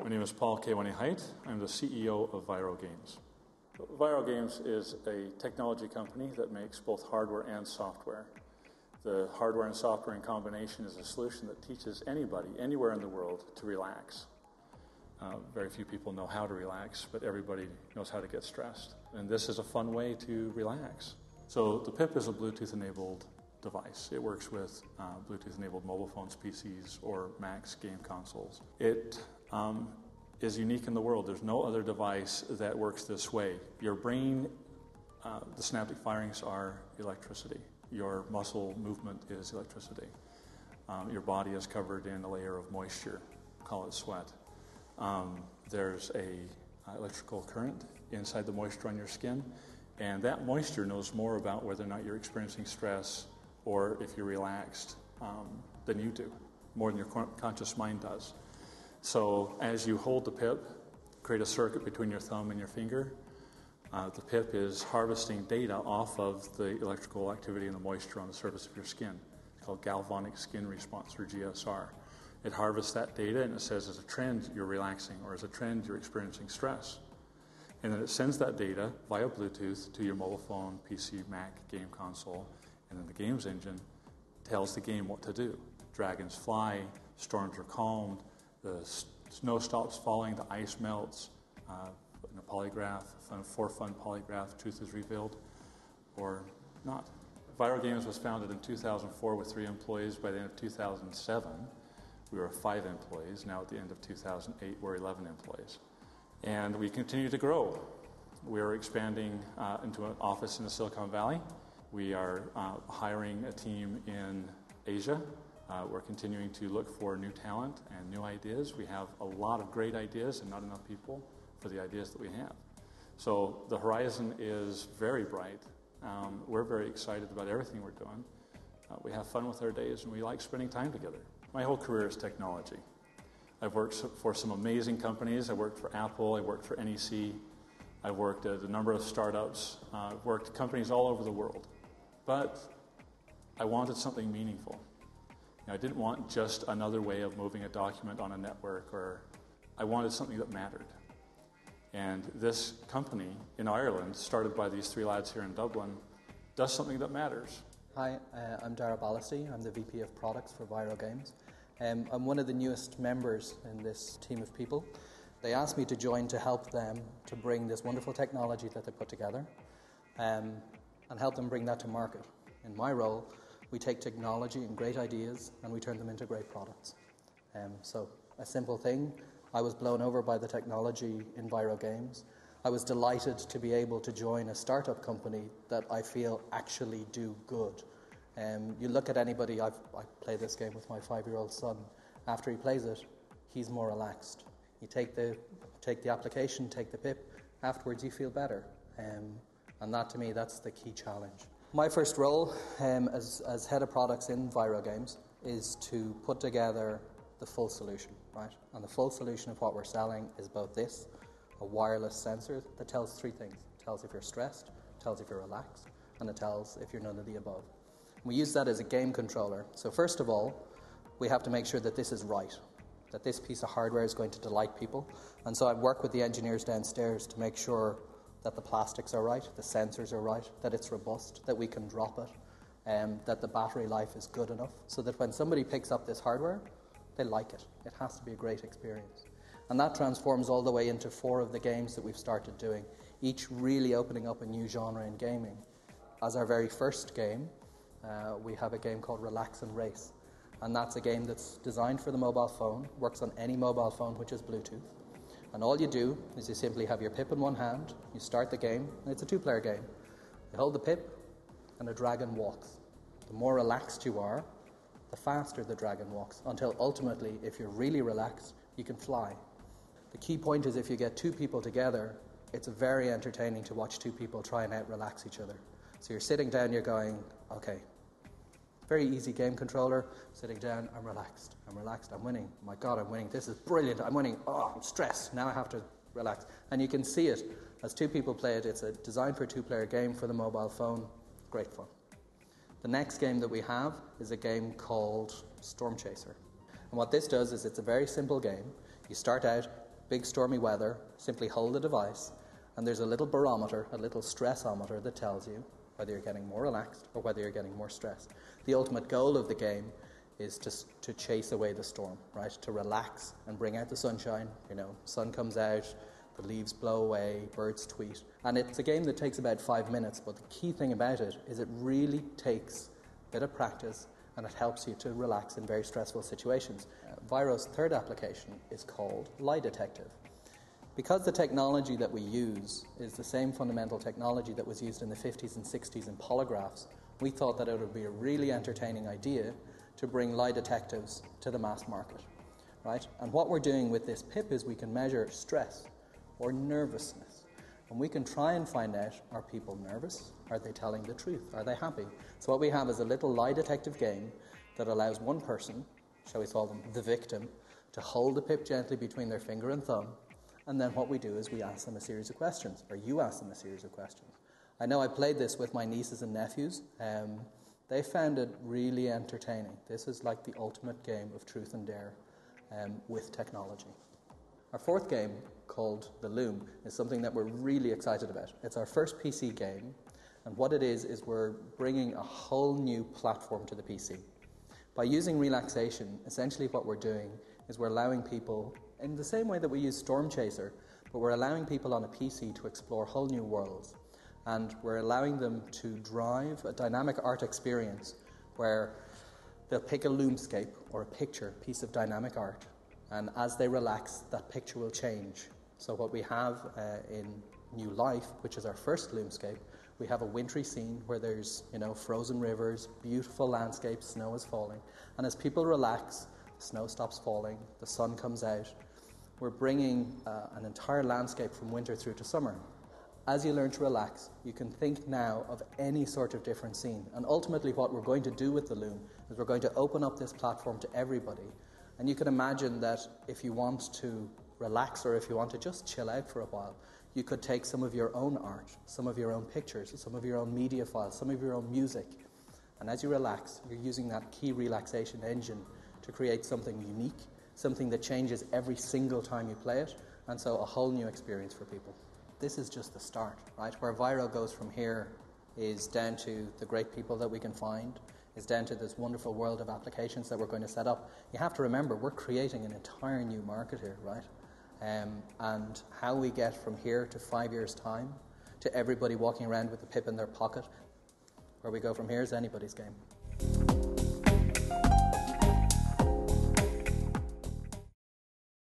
My name is Paul Height. I'm the CEO of Vyro Games. Vyro Games is a technology company that makes both hardware and software. The hardware and software in combination is a solution that teaches anybody, anywhere in the world, to relax. Very few people know how to relax, but everybody knows how to get stressed. And this is a fun way to relax. So the PIP is a Bluetooth-enabled device. It works with Bluetooth-enabled mobile phones, PCs, or Macs game consoles. It is unique in the world. There's no other device that works this way. Your brain, the synaptic firings are electricity. Your muscle movement is electricity. Your body is covered in a layer of moisture. Call it sweat. There's a electrical current inside the moisture on your skin, and that moisture knows more about whether or not you're experiencing stress or if you're relaxed than you do, more than your conscious mind does. So as you hold the PIP, create a circuit between your thumb and your finger. The PIP is harvesting data off of the electrical activity and the moisture on the surface of your skin. It's called galvanic skin response, or GSR. It harvests that data and it says as a trend you're relaxing, or as a trend you're experiencing stress. And then it sends that data via Bluetooth to your mobile phone, PC, Mac, game console, and then the games engine tells the game what to do. Dragons fly, storms are calmed, the snow stops falling, the ice melts, in a polygraph, for fun polygraph, truth is revealed, or not. Vyro Games was founded in 2004 with 3 employees. By the end of 2007, we were 5 employees. Now at the end of 2008, we're 11 employees. And we continue to grow. We're expanding into an office in the Silicon Valley. We are hiring a team in Asia. We're continuing to look for new talent and new ideas. We have a lot of great ideas and not enough people for the ideas that we have. So the horizon is very bright. We're very excited about everything we're doing. We have fun with our days and we like spending time together. My whole career is technology. I've worked for some amazing companies. I worked for Apple, I worked for NEC, I've worked at a number of startups, I've worked at companies all over the world. But I wanted something meaningful. I didn't want just another way of moving a document on a network, or I wanted something that mattered. And this company in Ireland, started by these 3 lads here in Dublin, does something that matters. Hi, I'm Dara Ballasty. I'm the VP of Products for Vyro Games. I'm one of the newest members in this team of people. They asked me to join to help them to bring this wonderful technology that they put together and help them bring that to market. In my role, we take technology and great ideas and we turn them into great products. So a simple thing, I was blown over by the technology in Vyro Games. I was delighted to be able to join a startup company that I feel actually do good. You look at anybody, I play this game with my 5-year-old son. After he plays it, he's more relaxed. You take the application, take the PIP, afterwards you feel better. And that to me, that's the key challenge. My first role as head of products in Vyro Games is to put together the full solution, right? And the full solution of what we're selling is both this, a wireless sensor that tells 3 things. It tells if you're stressed, it tells if you're relaxed, and it tells if you're none of the above. We use that as a game controller. So first of all, we have to make sure that this is right, that this piece of hardware is going to delight people. And so I work with the engineers downstairs to make sure that the plastics are right, the sensors are right, that it's robust, that we can drop it, that the battery life is good enough, so that when somebody picks up this hardware, they like it. It has to be a great experience. And that transforms all the way into 4 of the games that we've started doing, each really opening up a new genre in gaming. As our very first game, we have a game called Relax and Race. And that's a game that's designed for the mobile phone, works on any mobile phone which is Bluetooth. And all you do is you simply have your PIP in one hand, you start the game, and it's a 2-player game. You hold the PIP, and a dragon walks. The more relaxed you are, the faster the dragon walks, until ultimately, if you're really relaxed, you can fly. The key point is if you get 2 people together, it's very entertaining to watch 2 people try and out-relax each other. So you're sitting down, you're going, okay, very easy game controller, sitting down, I'm relaxed, I'm winning, my God, I'm winning, this is brilliant, I'm winning, oh, I'm stressed, now I have to relax. And you can see it, as 2 people play it, it's a designed for a 2-player game for the mobile phone, great fun. The next game that we have is a game called Storm Chaser. And what this does is it's a very simple game. You start out, big stormy weather, simply hold the device, and there's a little barometer, a little stressometer that tells you whether you're getting more relaxed or whether you're getting more stressed. The ultimate goal of the game is to chase away the storm, right? To relax and bring out the sunshine. Sun comes out, the leaves blow away, birds tweet. And it's a game that takes about 5 minutes, but the key thing about it is it really takes a bit of practice and it helps you to relax in very stressful situations. Vyro's third application is called Lie Detective. Because the technology that we use is the same fundamental technology that was used in the 50s and 60s in polygraphs, we thought that it would be a really entertaining idea to bring lie detectives to the mass market, right? And what we're doing with this PIP is we can measure stress or nervousness, and we can try and find out, are people nervous? Are they telling the truth? Are they happy? So what we have is a little lie detective game that allows one person, shall we call them the victim, to hold the PIP gently between their finger and thumb, and then what we do is we ask them a series of questions, or you ask them a series of questions. I know I played this with my nieces and nephews. They found it really entertaining. This is like the ultimate game of truth and dare with technology. Our fourth game, called The Loom, is something that we're really excited about. It's our first PC game, and what it is we're bringing a whole new platform to the PC. By using relaxation, essentially what we're doing is we're allowing people, in the same way that we use Storm Chaser, but we're allowing people on a PC to explore whole new worlds. And we're allowing them to drive a dynamic art experience where they'll pick a loomscape or a picture, piece of dynamic art, and as they relax, that picture will change. So what we have in New Life, which is our first loomscape, we have a wintry scene where there's frozen rivers, beautiful landscapes, snow is falling, and as people relax, the snow stops falling, the sun comes out. We're bringing an entire landscape from winter through to summer. As you learn to relax, you can think now of any sort of different scene. And ultimately what we're going to do with the Loom is we're going to open up this platform to everybody. And you can imagine that if you want to relax or if you want to just chill out for a while, you could take some of your own art, some of your own pictures, some of your own media files, some of your own music. And as you relax, you're using that key relaxation engine to create something unique, something that changes every single time you play it, and so a whole new experience for people. This is just the start, right? Where Vyro goes from here is down to the great people that we can find, is down to this wonderful world of applications that we're going to set up. You have to remember, we're creating an entire new market here, right? And how we get from here to 5 years' time to everybody walking around with the PIP in their pocket, where we go from here is anybody's game.